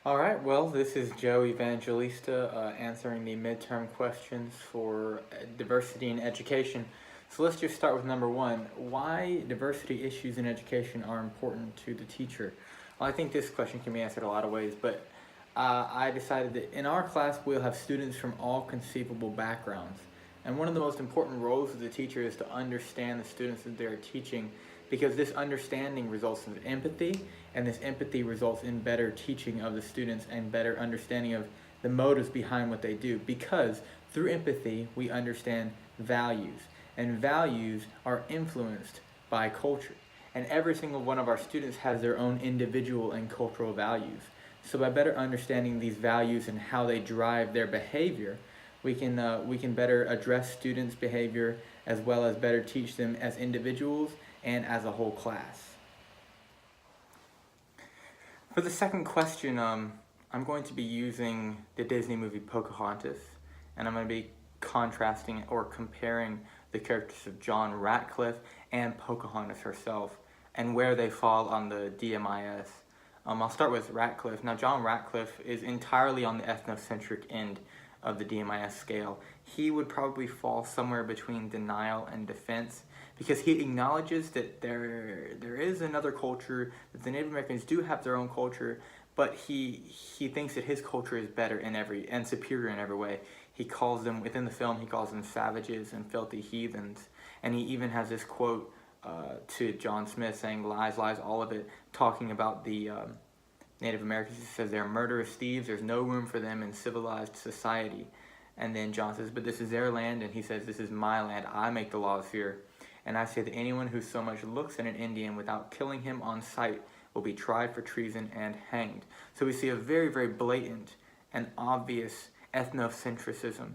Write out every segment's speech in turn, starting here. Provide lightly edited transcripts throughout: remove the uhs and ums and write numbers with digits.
All right, well, this is Joe Evangelista answering the midterm questions for diversity in education. So let's just start with number one. Why diversity issues in education are important to the teacher? Well, I think this question can be answered a lot of ways, but I decided that in our class we'll have students from all conceivable backgrounds. And one of the most important roles of the teacher is to understand the students that they're teaching, because this understanding results in empathy, and this empathy results in better teaching of the students and better understanding of the motives behind what they do. Because through empathy, we understand values, and values are influenced by culture. And every single one of our students has their own individual and cultural values. So by better understanding these values and how they drive their behavior, we can better address students' behavior as well as better teach them as individuals and as a whole class. For the second question, I'm going to be using the Disney movie Pocahontas, and I'm going to be contrasting or comparing the characters of John Ratcliffe and Pocahontas herself and where they fall on the DMIS. I'll start with Ratcliffe. Now, John Ratcliffe is entirely on the ethnocentric end of the DMIS scale. He would probably fall somewhere between denial and defense, because he acknowledges that there is another culture, that the Native Americans do have their own culture, but he thinks that his culture is better in every and superior in every way. He calls them, within the film, he calls them savages and filthy heathens, and he even has this quote to John Smith saying lies, lies, all of it, talking about the Native Americans. He says they're murderous thieves, there's no room for them in civilized society. And then John says, but this is their land, and he says, this is my land, I make the laws here. And I say that anyone who so much looks at an Indian without killing him on sight will be tried for treason and hanged. So we see a very, very blatant and obvious ethnocentrism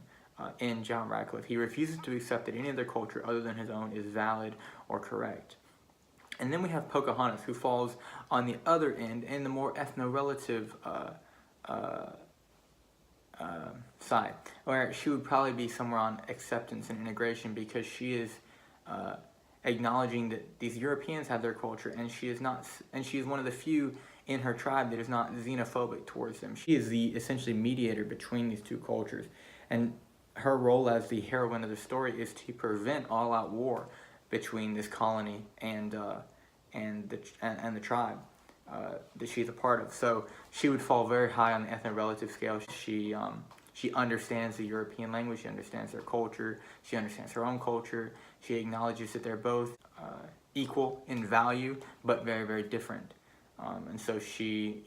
in John Radcliffe. He refuses to accept that any other culture other than his own is valid or correct. And then we have Pocahontas, who falls on the other end in the more ethno-relative side, where she would probably be somewhere on acceptance and integration, because she is acknowledging that these Europeans have their culture, and she is not, and she is one of the few in her tribe that is not xenophobic towards them. She is the essentially mediator between these two cultures, and her role as the heroine of the story is to prevent all-out war between this colony and the tribe that she's a part of. So she would fall very high on the ethno-relative scale. She understands the European language, she understands their culture, she understands her own culture, she acknowledges that they're both equal in value, but very, very different. And so she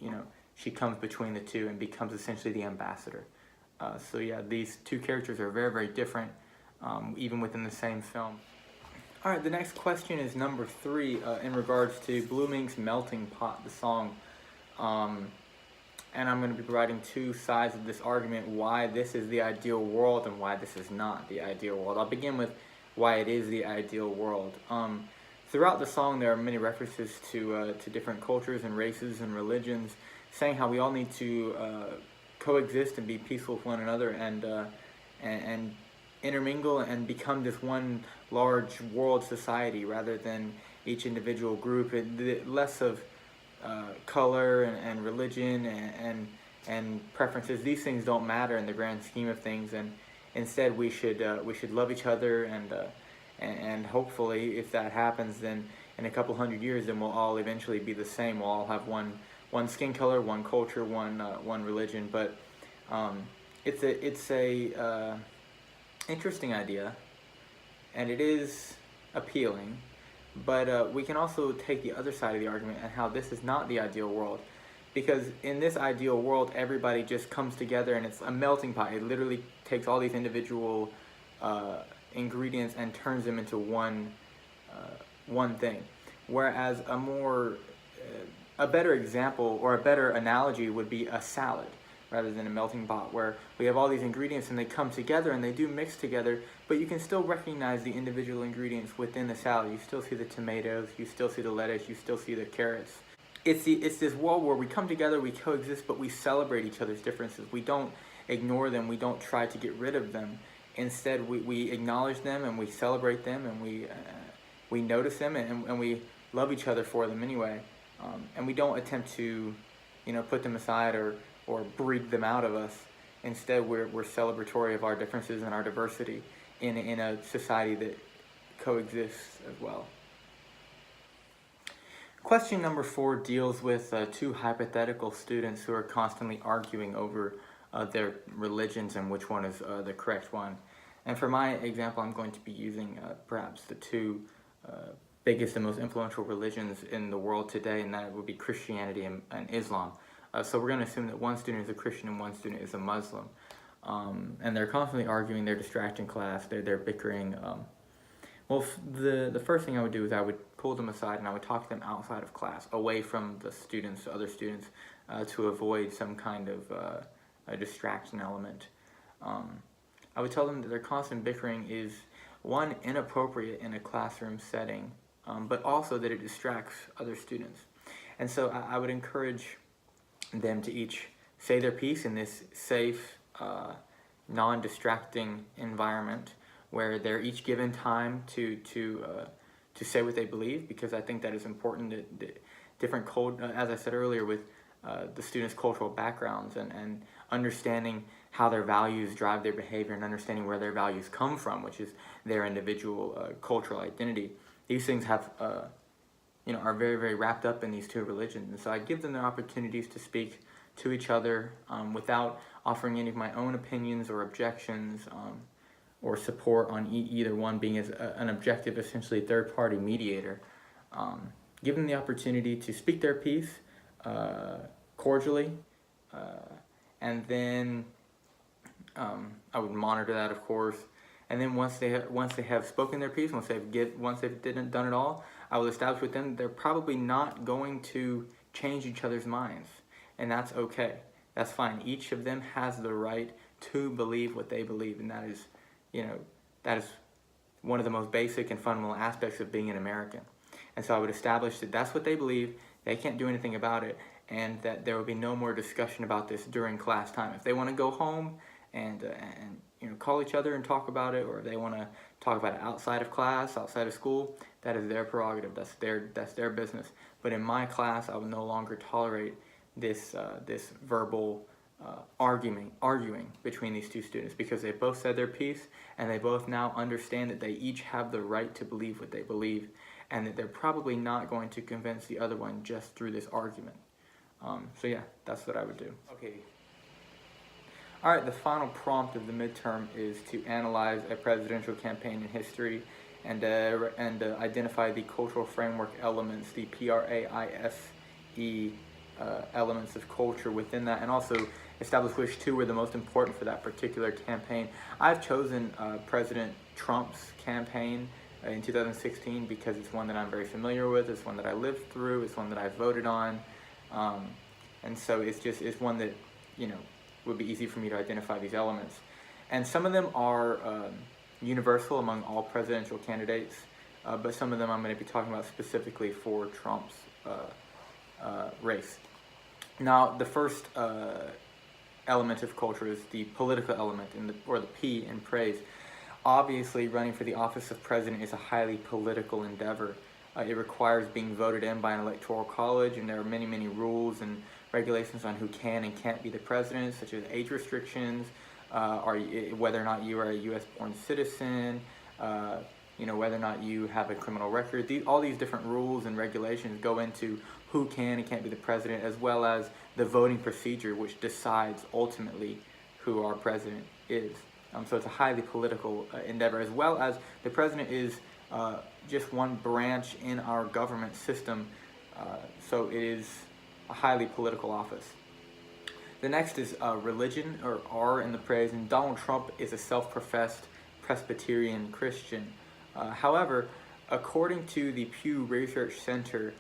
comes between the two and becomes essentially the ambassador. So yeah, these two characters are very, very different, even within the same film. All right, the next question is number 3 in regards to Blue Mink's Melting Pot, the song. And I'm going to be providing two sides of this argument, why this is the ideal world and why this is not the ideal world. I'll begin with why it is the ideal world. Throughout the song, there are many references to different cultures and races and religions, saying how we all need to coexist and be peaceful with one another, and intermingle and become this one large world society rather than each individual group, and less of color and religion and preferences. These things don't matter in the grand scheme of things, and instead we should love each other, and hopefully, if that happens, then in a couple hundred years, then we'll all eventually be the same. We'll all have one skin color, one culture, one religion. But it's a interesting idea, and it is appealing, but we can also take the other side of the argument and how this is not the ideal world, because in this ideal world everybody just comes together and it's a melting pot. It literally takes all these individual ingredients and turns them into one thing, whereas a better example or a better analogy would be a salad rather than a melting pot, where we have all these ingredients and they come together and they do mix together, but you can still recognize the individual ingredients within the salad. You still see the tomatoes, you still see the lettuce, you still see the carrots. It's this world where we come together, we coexist, but we celebrate each other's differences. We don't ignore them, we don't try to get rid of them. Instead, we acknowledge them and we celebrate them, and we notice them, and we love each other for them anyway. And we don't attempt to put them aside or breed them out of us. Instead, we're celebratory of our differences and our diversity in a society that coexists as well. Question number 4 deals with two hypothetical students who are constantly arguing over their religions and which one is the correct one. And for my example, I'm going to be using perhaps the two biggest and most influential religions in the world today, and that would be Christianity and Islam. So we're going to assume that one student is a Christian and one student is a Muslim. And they're constantly arguing, they're distracting class, they're bickering. Well, the first thing I would do is I would pull them aside and I would talk to them outside of class, away from the students, other students, to avoid some kind of a distraction element. I would tell them that their constant bickering is, one, inappropriate in a classroom setting, but also that it distracts other students. And so I would encourage them to each say their piece in this safe, non-distracting environment where they're each given time to say what they believe, because I think that is important. That different as I said earlier, with the students' cultural backgrounds and understanding how their values drive their behavior and understanding where their values come from, which is their individual cultural identity. These things have are very, very wrapped up in these two religions. And so I give them the opportunities to speak to each other without offering any of my own opinions or objections or support on either one, being as an objective, essentially third-party mediator. Give them the opportunity to speak their piece cordially, and then I would monitor that, of course. And then once they have spoken their piece, once they've done it all, I will establish with them they're probably not going to change each other's minds, and that's okay. That's fine. Each of them has the right to believe what they believe, and that is one of the most basic and fundamental aspects of being an American. And so I would establish that that's what they believe. They can't do anything about it, and that there will be no more discussion about this during class time. If they want to go home and call each other and talk about it, or if they want to talk about it outside of class, outside of school, that is their prerogative. That's their business. But in my class, I would no longer tolerate this verbal arguing between these two students, because they both said their piece and they both now understand that they each have the right to believe what they believe, and that they're probably not going to convince the other one just through this argument. So yeah, that's what I would do. Okay. All right, the final prompt of the midterm is to analyze a presidential campaign in history and identify the cultural framework elements, the PRAISE elements of culture within that, and also establish which two were the most important for that particular campaign. I've chosen President Trump's campaign in 2016 because it's one that I'm very familiar with, it's one that I lived through, it's one that I voted on, and so it's one that would be easy for me to identify these elements. And some of them are universal among all presidential candidates, but some of them I'm going to be talking about specifically for Trump's race. Now, the first element of culture is the political element, or the P in praise. Obviously, running for the office of president is a highly political endeavor. It requires being voted in by an electoral college, and there are many, many rules and regulations on who can and can't be the president, such as age restrictions, whether or not you are a U.S.-born citizen, whether or not you have a criminal record. All these different rules and regulations go into who can and can't be the president, as well as the voting procedure, which decides ultimately who our president is. So it's a highly political endeavor, as well as the president is just one branch in our government system, so it is a highly political office. The next is religion, or R in the praise, and Donald Trump is a self-professed Presbyterian Christian. However, according to the Pew Research Center,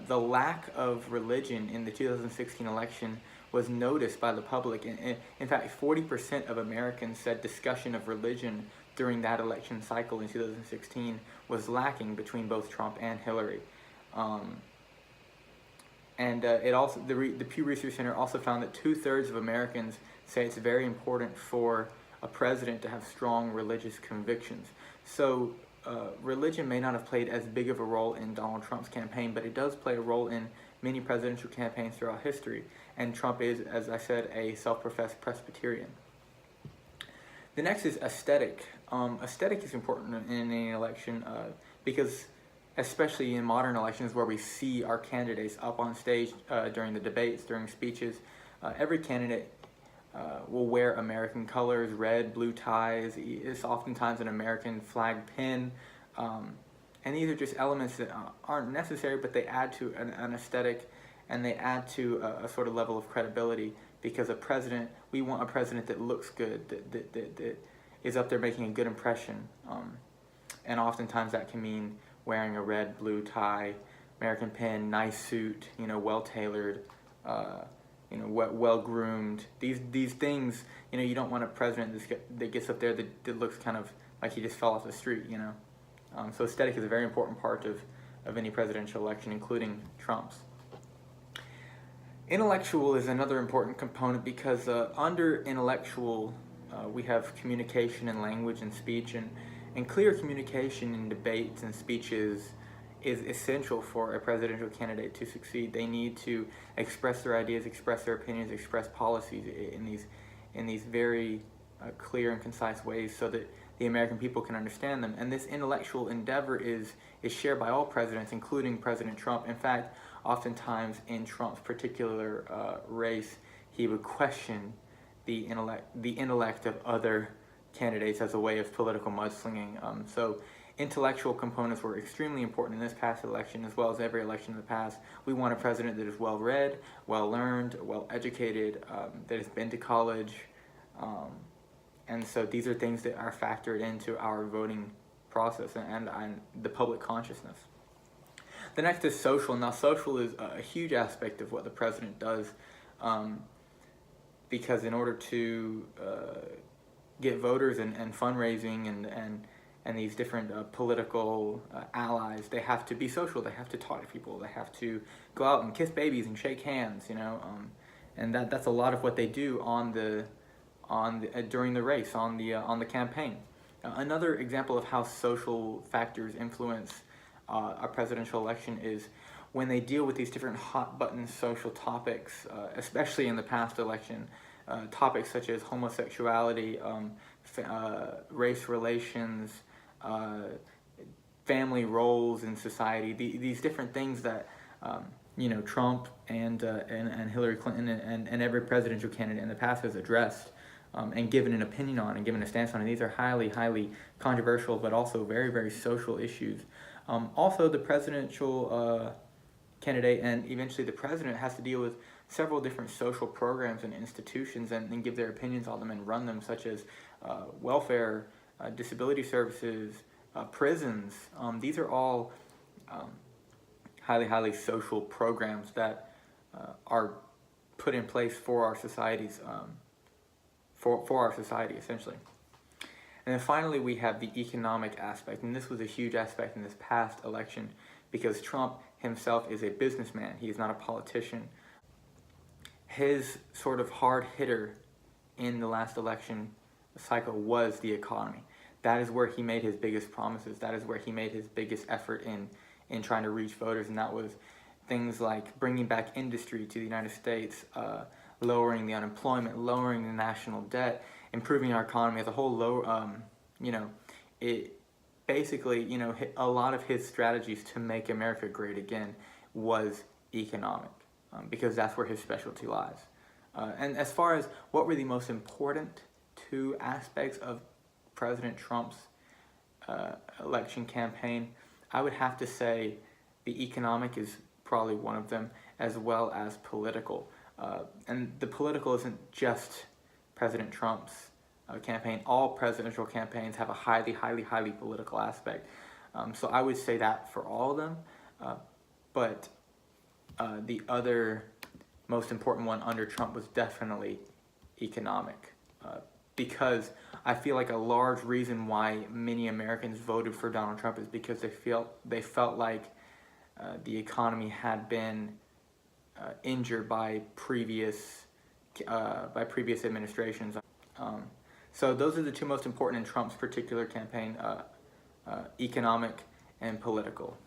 the lack of religion in the 2016 election was noticed by the public. In fact, 40% of Americans said discussion of religion during that election cycle in 2016 was lacking between both Trump and Hillary. The Pew Research Center also found that 2/3 of Americans say it's very important for a president to have strong religious convictions. So religion may not have played as big of a role in Donald Trump's campaign, but it does play a role in many presidential campaigns throughout history, and Trump is, as I said, a self-professed Presbyterian. The next is aesthetic. Aesthetic is important in any election because, especially in modern elections where we see our candidates up on stage during the debates, during speeches, every candidate will wear American colors, red, blue ties. It's oftentimes an American flag pin. And these are just elements that aren't necessary, but they add to an aesthetic, and they add to a sort of level of credibility, because we want a president that looks good, that is up there making a good impression. And oftentimes that can mean wearing a red, blue tie, American pin, nice suit, well-tailored, well-groomed. These things, you don't want a president that gets up there that looks kind of like he just fell off the street, So aesthetic is a very important part of any presidential election, including Trump's. Intellectual is another important component because under intellectual we have communication and language and speech, and clear communication in debates and speeches is essential for a presidential candidate to succeed. They need to express their ideas, express their opinions, express policies in these very clear and concise ways so that the American people can understand them. And this intellectual endeavor is shared by all presidents, including President Trump. In fact, oftentimes in Trump's particular race, he would question the intellect of other candidates as a way of political mudslinging. So intellectual components were extremely important in this past election, as well as every election in the past. We want a president that is well-read, well-learned, well-educated, that has been to college. And so these are things that are factored into our voting process and the public consciousness. The next is social. Now, social is a huge aspect of what the president does, because in order to get voters and fundraising and these different political allies, they have to be social. They have to talk to people. They have to go out and kiss babies and shake hands. And that's a lot of what they do during the race, on the campaign. Another example of how social factors influence a presidential election is when they deal with these different hot button social topics, especially in the past election, topics such as homosexuality, race relations, family roles in society. These different things that Trump and Hillary Clinton and every presidential candidate in the past has addressed. And given an opinion on and given a stance on. And these are highly, highly controversial, but also very, very social issues. Also, the presidential candidate and eventually the president has to deal with several different social programs and institutions and give their opinions on them and run them, such as welfare, disability services, prisons. These are all highly, highly social programs that are put in place for our societies. For our society, essentially. And then finally, we have the economic aspect, and this was a huge aspect in this past election because Trump himself is a businessman. He is not a politician. His sort of hard hitter in the last election cycle was the economy. That is where he made his biggest promises. That is where he made his biggest effort in trying to reach voters, and that was things like bringing back industry to the United States, lowering the unemployment, lowering the national debt, improving our economy as a whole. It basically, a lot of his strategies to make America great again was economic, because that's where his specialty lies. And as far as what were the most important two aspects of President Trump's election campaign, I would have to say the economic is probably one of them, as well as political. And the political isn't just President Trump's campaign. All presidential campaigns have a highly, highly, highly political aspect. So I would say that for all of them. But the other most important one under Trump was definitely economic. Because I feel like a large reason why many Americans voted for Donald Trump is because they felt like the economy had been injured by previous administrations. So those are the two most important in Trump's particular campaign, economic and political.